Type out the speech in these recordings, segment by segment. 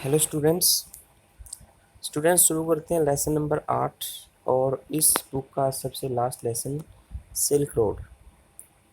Hello students शुरू करते हैं लेसन नंबर 8 और इस बुक का सबसे लास्ट लेसन सिल्क रोड।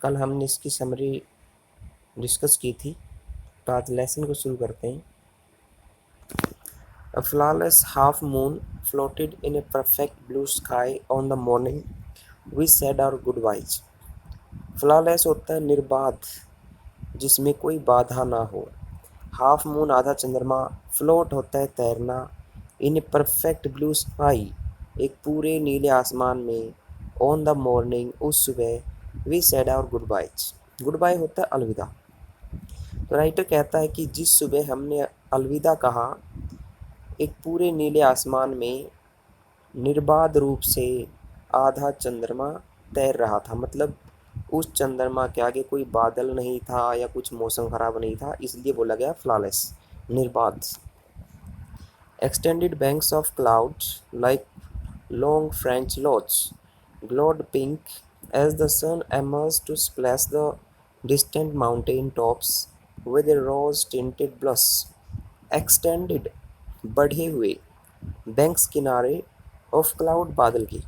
कल हमने इसकी समरी डिस्कस की थी, तो आज लेसन को शुरू करते हैं। A flawless half moon floated in a perfect blue sky on the morning we said our goodbyes। Flawless होता है निर्बाध, जिसमें कोई बाधा ना हो। हाफ मून आधा चंद्रमा, फ्लोट होता है तैरना, इन ए परफेक्ट ब्लू स्काई एक पूरे नीले आसमान में, ऑन द मॉर्निंग उस सुबह, we said our goodbyes. Goodbye होता है अलविदा। तो राइटर कहता है कि जिस सुबह हमने अलविदा कहा, एक पूरे नीले आसमान में निर्बाध रूप से आधा चंद्रमा तैर रहा था। मतलब उस चंद्रमा के आगे कोई बादल नहीं था या कुछ मौसम खराब नहीं था, इसलिए बोला गया फ्लॉलेस, निर्बाध। Extended banks of clouds like long French loaves glowed pink as the sun emerged to splash the distant mountain tops with a rose tinted blush। Extended बढ़े हुए, बैंक्स किनारे, ऑफ क्लाउड बादल की,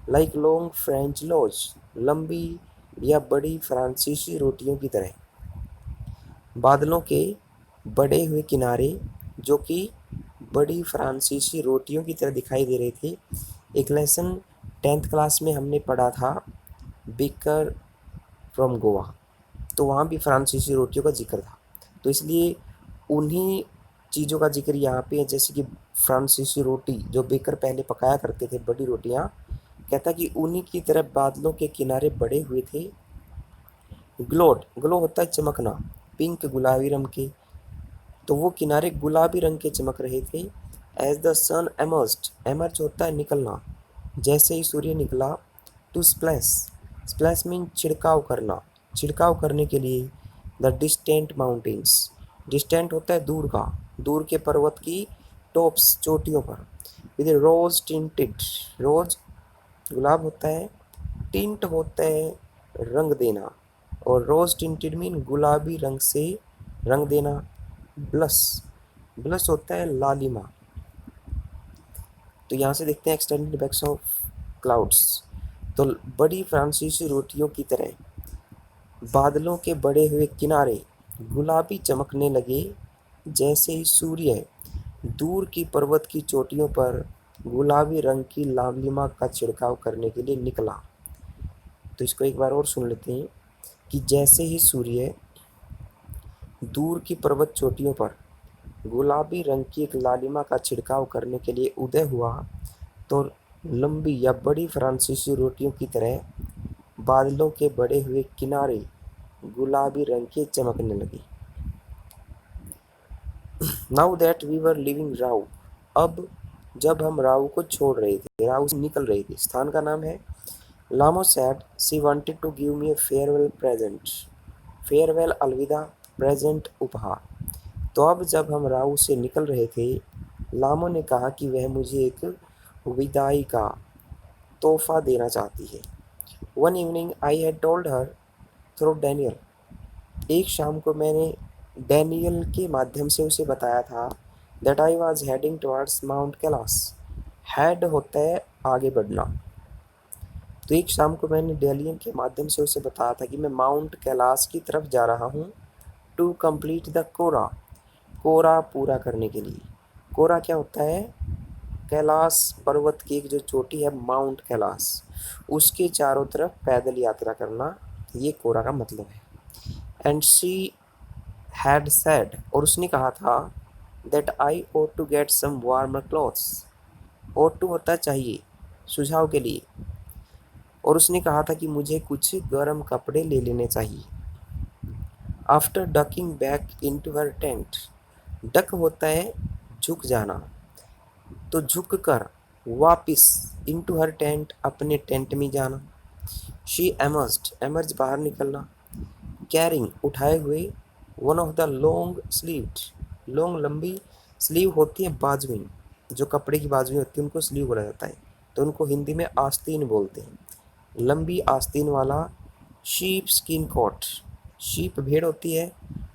लाइक लॉन्ग फ्रेंच लॉज लंबी या बड़ी फ्रांसीसी रोटियों की तरह। बादलों के बढ़े हुए किनारे जो कि बड़ी फ्रांसीसी रोटियों की तरह दिखाई दे रहे थे। एक लेसन 10th क्लास में हमने पढ़ा था, बेकर फ्रॉम गोवा, तो वहाँ भी फ्रांसीसी रोटियों का जिक्र था। तो इसलिए उन्हीं चीज़ों का जिक्र यहाँ पे है, जैसे कि फ्रांसीसी रोटी जो बेकर पहले पकाया करते थे, बड़ी रोटियाँ। कहता कि उन्हीं की तरह बादलों के किनारे बड़े हुए थे। ग्लोड, ग्लो होता है चमकना, पिंक गुलाबी रंग के, तो वो किनारे गुलाबी रंग के चमक रहे थे। As the sun emerged, emerge होता है निकलना, जैसे ही सूर्य निकला। टू स्प्लैश, स्प्लैश मीन छिड़काव करना, छिड़काव करने के लिए। द डिस्टेंट माउंटेन्स, डिस्टेंट होता है दूर का, दूर के पर्वत की टॉप्स, चोटियों पर। विद रोज टिंटेड, रोज गुलाब होता है, टिंट होता है रंग देना, और रोज टिंटेड मीन गुलाबी रंग से रंग देना। ब्लश, ब्लश होता है लालिमा। तो यहाँ से देखते हैं एक्सटेंडेड बैक्स ऑफ क्लाउड्स, तो बड़ी फ्रांसीसी रोटियों की तरह बादलों के बड़े हुए किनारे गुलाबी चमकने लगे, जैसे ही सूर्य दूर की पर्वत की चोटियों पर गुलाबी रंग की लालिमा का छिड़काव करने के लिए निकला। तो इसको एक बार और सुन लेते हैं कि जैसे ही सूर्य दूर की पर्वत चोटियों पर गुलाबी रंग की एक लालिमा का छिड़काव करने के लिए उदय हुआ, तो लंबी या बड़ी फ्रांसीसी रोटियों की तरह बादलों के बढ़े हुए किनारे गुलाबी रंग के चमकने लगे। Now that we were living row, अब जब हम राउ को छोड़ रहे थे, राउ से निकल रहे थे, स्थान का नाम है। Lhamo said she wanted to give me a farewell present, farewell अलविदा, प्रेजेंट उपहार। तो अब जब हम राउ से निकल रहे थे, लामो ने कहा कि वह मुझे एक विदाई का तोहफा देना चाहती है। One evening I had told her through Daniel, एक शाम को मैंने डैनियल के माध्यम से उसे बताया था, that I was heading towards mount Kailash. Head होता है आगे बढ़ना, तो एक शाम को मैंने डैनियल के माध्यम से उसे बताया था कि मैं माउंट कैलाश की तरफ जा रहा हूँ। टू कंप्लीट द कोरा, कोरा पूरा करने के लिए। कोरा क्या होता है? कैलाश पर्वत की एक जो चोटी है माउंट कैलाश, उसके चारों तरफ पैदल यात्रा करना, ये कोरा का मतलब है। एंड शी हैड सेड, और उसने कहा था, that I ought to get some warmer clothes. ought to होता चाहिए, सुझाव के लिए, और उसने कहा था कि मुझे कुछ गर्म कपड़े ले लेने चाहिए। आफ्टर डकिंग बैक इनटू हर टेंट, डक होता है झुक जाना, तो झुक कर वापिस, इनटू हर टेंट अपने टेंट में जाना। शी एमर्ज्ड, एमर्ज बाहर निकलना, कैरिंग उठाए हुए, one of the long sleeved, long लंबी, स्लीव होती है बाजुएं, जो कपड़े की बाजुएं होती है उनको स्लीव बोला जाता है, तो उनको हिंदी में आस्तीन बोलते हैं, लंबी आस्तीन वाला। शीप स्किन कोट, शीप भेड़ होती है,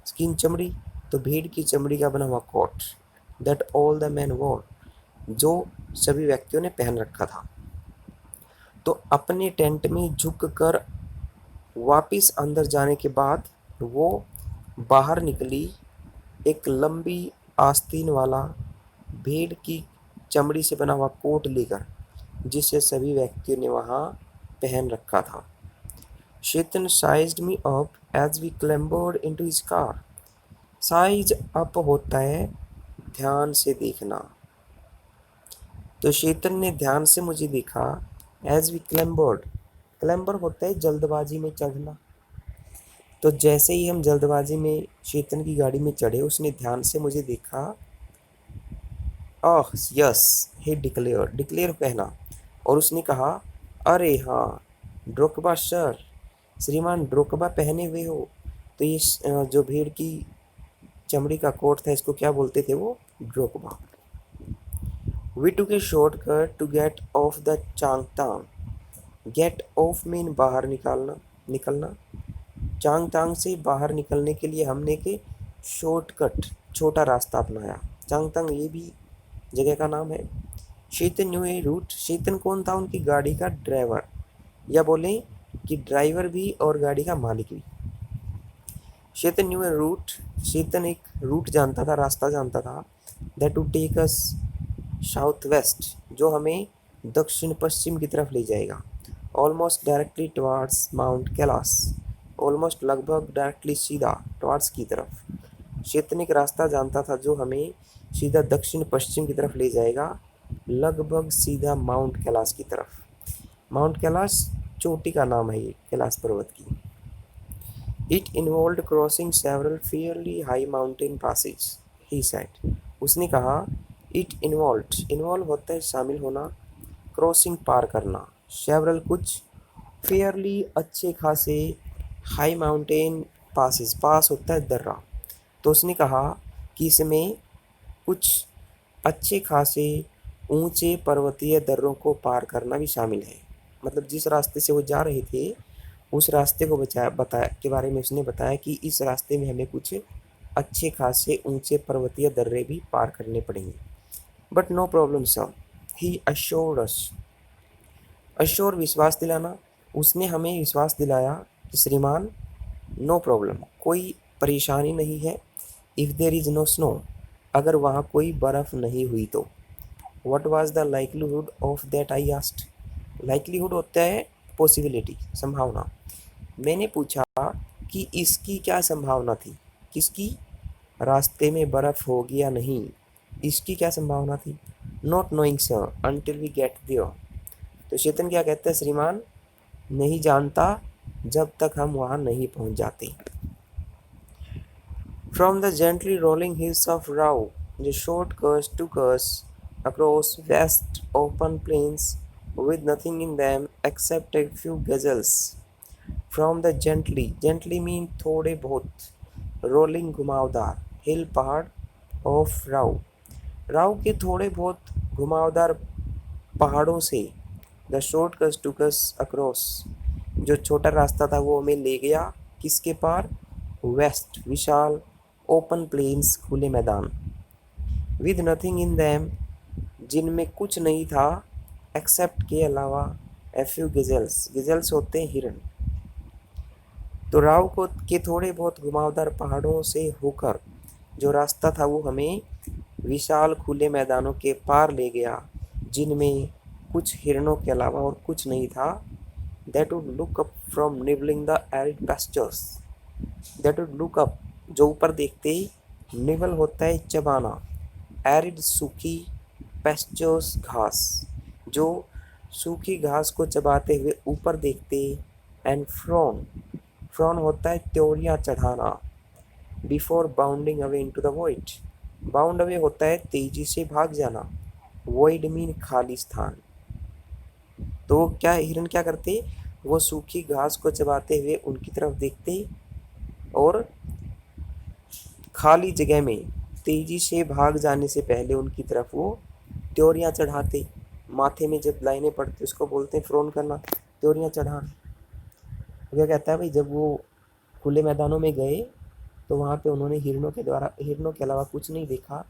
स्किन चमड़ी, तो भेड़ की चमड़ी का बना हुआ coat. that all the men wore, जो सभी व्यक्तियों ने पहन रखा था। तो अपने टेंट में झुककर वापिस अंदर जाने के बाद वो बाहर निकली, एक लंबी आस्तीन वाला भेड़ की चमड़ी से बना हुआ कोट लेकर, जिसे सभी व्यक्तियों ने वहाँ पहन रखा था। चेतन sized me up as we clambered into his car. Size up होता है ध्यान से देखना। तो चेतन ने ध्यान से मुझे देखा। एज वी क्लैम्बर्ड, क्लैम्बर होता है जल्दबाजी में चढ़ना। तो जैसे ही हम जल्दबाजी में चेतन की गाड़ी में चढ़े, उसने ध्यान से मुझे देखा। आह यस, he डिक्लेयर, डिक्लेयर कहना। और उसने कहा, अरे हाँ ड्रोकबा सर, श्रीमान ड्रोकबा पहने हुए हो। तो ये जो भेड़ की चमड़ी का कोट था, इसको क्या बोलते थे वो? Drokba. We took a shortcut to get off the Changtang. Get off mean बाहर निकालना, निकलना। चांगतांग से बाहर निकलने के लिए हमने के शॉर्टकट, छोटा रास्ता अपनाया। चांगतांग ये भी जगह का नाम है। चेतन न्यू ए रूट, चेतन कौन था? उनकी गाड़ी का ड्राइवर, या बोलें कि ड्राइवर भी और गाड़ी का मालिक भी। चेतन न्यू ए रूट, चेतन एक रूट जानता था, रास्ता जानता था। That would take us south west, जो हमें दक्षिण पश्चिम की तरफ ले जाएगा। Almost directly towards Mount Kailash, almost लगभग डायरेक्टली सीधा टुवार्ड्स की तरफ। चेतन एक रास्ता जानता था जो हमें सीधा दक्षिण पश्चिम की तरफ ले जाएगा, लगभग सीधा माउंट कैलाश की तरफ। माउंट कैलाश चोटी का नाम है, ये कैलाश पर्वत की। It involved crossing several fairly high mountain passes, he said. उसने कहा, इट इन्वॉल्व्ड, इन्वॉल्व होता है शामिल होना, क्रॉसिंग पार करना, सेवरल कुछ, फेयरली अच्छे खासे, हाई माउंटेन पासेस, पास होता है दर्रा। तो उसने कहा कि इसमें कुछ अच्छे खासे ऊंचे पर्वतीय दर्रों को पार करना भी शामिल है। मतलब जिस रास्ते से वो जा रहे थे, उस रास्ते को बताया के बारे में उसने बताया कि इस रास्ते में हमें कुछ अच्छे खासे ऊंचे पर्वतीय दर्रे भी पार करने पड़ेंगे। But no problem sir, he assured us. Assure विश्वास दिलाना, उसने हमें विश्वास दिलाया कि श्रीमान नो प्रॉब्लम, कोई परेशानी नहीं है। If there is no snow, अगर वहाँ कोई बर्फ़ नहीं हुई तो। What was the likelihood of that, I asked. Likelihood होता है पॉसिबिलिटी, संभावना। मैंने पूछा कि इसकी क्या संभावना थी? किसकी? रास्ते में बर्फ़ होगी या नहीं, इसकी क्या संभावना थी? Not knowing sir until we get there. तो चेतन क्या कहता है? श्रीमान नहीं जानता जब तक हम वहाँ नहीं पहुँच जाते। From the gently rolling hills of Rao, the short course took us across vast open plains with nothing in them except a few gazelles. From the gently, gently mean थोड़े बहुत, rolling घुमावदार, हिल पहाड़ ऑफ राव, राव के थोड़े बहुत घुमावदार पहाड़ों से, the short cut took us across, जो छोटा रास्ता था वो हमें ले गया किसके पार? वेस्ट, विशाल ओपन प्लेन्स, खुले मैदान। विद नथिंग इन दैम, जिनमें कुछ नहीं था, एक्सेप्ट के अलावा, ए फ्यू गज़ल्स, गज़ल्स होते हैं हिरन। तो राव को के थोड़े बहुत घुमावदार पहाड़ों से होकर जो रास्ता था वो हमें विशाल खुले मैदानों के पार ले गया, जिनमें कुछ हिरणों के अलावा और कुछ नहीं था। That would look up from nibbling the arid pastures, that would look up, जो ऊपर देखते ही, निबल होता है चबाना, एरिड सूखी, पेस्चर्स घास, जो सूखी घास को चबाते हुए ऊपर देखते, एंड फ्रॉन, फ्रॉन होता है त्योरियाँ चढ़ाना, before bounding away into the void, bound away होता है तेजी से भाग जाना, वॉइड मीन खाली स्थान। तो क्या हिरन क्या करते? वो सूखी घास को चबाते हुए उनकी तरफ देखते और खाली जगह में तेजी से भाग जाने से पहले उनकी तरफ वो त्योरियाँ चढ़ाते। माथे में जब लाइनें पड़ती उसको बोलते हैं फ्रोन करना, त्योरियाँ चढ़ाना। क्या कहता है भाई, जब वो खुले मैदानों में गए तो वहाँ पे उन्होंने हिरणों के अलावा कुछ नहीं देखा।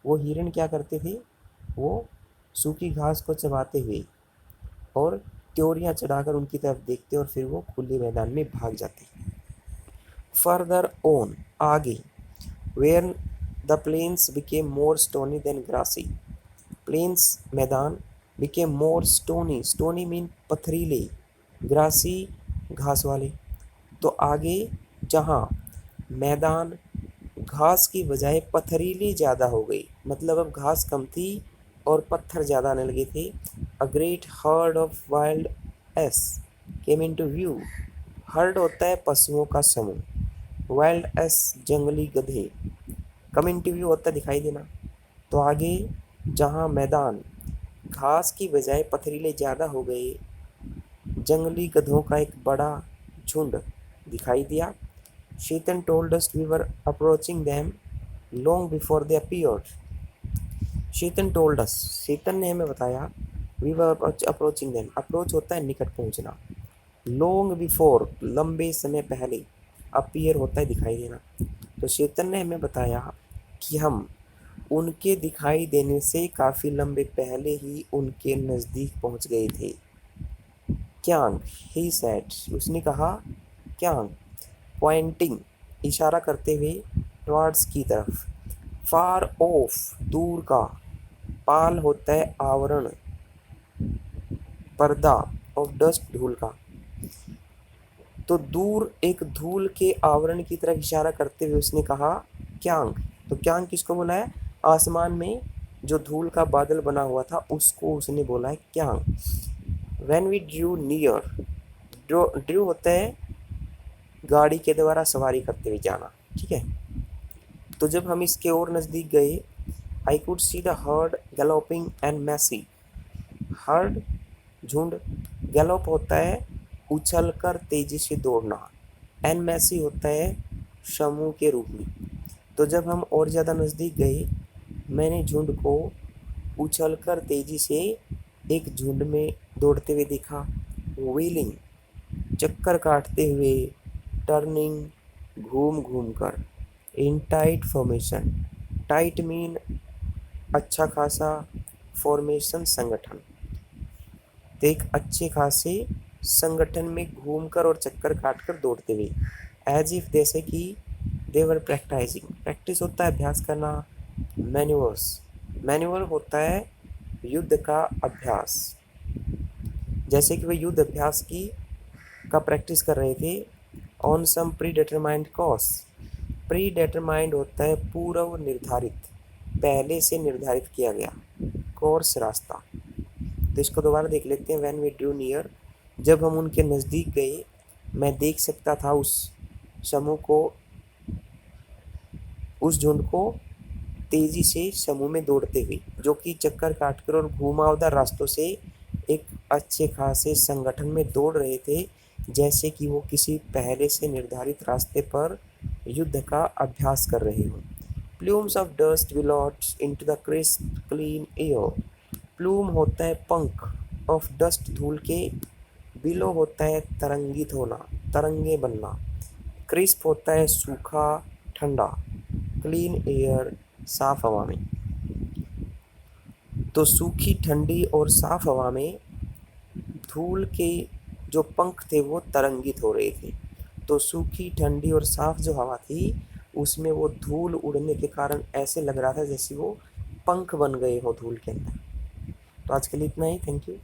वो हिरण क्या करते थे, वो सूखी घास को चबाते हुए और त्योरियां चढ़ाकर उनकी तरफ देखते और फिर वो खुले मैदान में भाग जाते। फर्दर ऑन, आगे, where the plains became more stony than grassy, plains मैदान, became more stony, stony mean पथरीले, ग्रासी घास वाले। तो आगे जहाँ मैदान घास की बजाय पथरीली ज़्यादा हो गई, मतलब अब घास कम थी और पत्थर ज़्यादा आने लगे थे। A great herd of wild ass came into view, herd होता है पशुओं का समूह, वाइल्ड एस जंगली गधे, कम इन टू व्यू होता है दिखाई देना। तो आगे जहाँ मैदान घास की बजाय पथरीले ज़्यादा हो गए, जंगली गधों का एक बड़ा झुंड दिखाई दिया। Sheetan told us we were approaching them long before they appeared, Sheetan told us, Sheetan ने हमें बताया, we were approaching them, approach होता है निकट पहुंचना, लॉन्ग बिफोर लंबे समय पहले, अपीयर होता है दिखाई देना। तो शीतन ने हमें बताया कि हम उनके दिखाई देने से काफ़ी लंबे पहले ही उनके नज़दीक पहुंच गए थे। क्यांग, ही सेड, उसने कहा, क्यांग, पॉइंटिंग, इशारा करते हुए, टुवर्ड्स की तरफ, फार ऑफ, दूर का, पाल होता है आवरण, पर्दा, ऑफ डस्ट, धूल का। तो दूर एक धूल के आवरण की तरफ इशारा करते हुए उसने कहा क्यांग। तो क्यांग किसको बोला है, आसमान में जो धूल का बादल बना हुआ था उसको उसने बोला है kiang. When we drew near, drew होता है गाड़ी के द्वारा सवारी करते हुए जाना, ठीक है। तो जब हम इसके और नज़दीक गए, I could see the herd galloping and massy, herd झुंड, गैलोप होता है उछल कर तेजी से दौड़ना, एंड मैसी होता है समूह के रूप में। तो जब हम और ज़्यादा नज़दीक गए, मैंने झुंड को उछलकर तेजी से एक झुंड में दौड़ते हुए देखा, व्हीलिंग, चक्कर काटते हुए, टर्निंग, घूम घूम कर, इन टाइट फॉर्मेशन, टाइट मीन अच्छा खासा, फॉर्मेशन संगठन, तो एक अच्छे खासे संगठन में घूमकर और चक्कर काटकर दौड़ते हुए, एज इफ जैसे कि दे वर प्रैक्टिसिंग, प्रैक्टिस होता है अभ्यास करना, मैन्यूवर्स, मैन्यूवर होता है युद्ध का अभ्यास, जैसे कि वे युद्ध अभ्यास की का प्रैक्टिस कर रहे थे, on some predetermined course, predetermined होता है पूर्व निर्धारित, पहले से निर्धारित किया गया, कोर्स रास्ता। तो इसको दोबारा देख लेते हैं। व्हेन वी ड्रू नियर, जब हम उनके नज़दीक गए, मैं देख सकता था उस समूह को, उस झुंड को तेजी से समूह में दौड़ते हुए, जो कि चक्कर काटकर और घुमावदार रास्तों से एक अच्छे खासे संगठन में दौड़ रहे थे, जैसे कि वो किसी पहले से निर्धारित रास्ते पर युद्ध का अभ्यास कर रहे हों। Plumes of dust billowed into the crisp clean air, plume होता है पंख, ऑफ डस्ट धूल के, बिलो होता है तरंगित होना, तरंगे बनना, क्रिस्प होता है सूखा ठंडा, क्लीन एयर साफ हवा में। तो सूखी ठंडी और साफ हवा में धूल के जो पंख थे वो तरंगित हो रहे थे। तो सूखी ठंडी और साफ जो हवा थी उसमें वो धूल उड़ने के कारण ऐसे लग रहा था जैसे वो पंख बन गए हो धूल के अंदर। तो आज के लिए इतना ही, थैंक यू।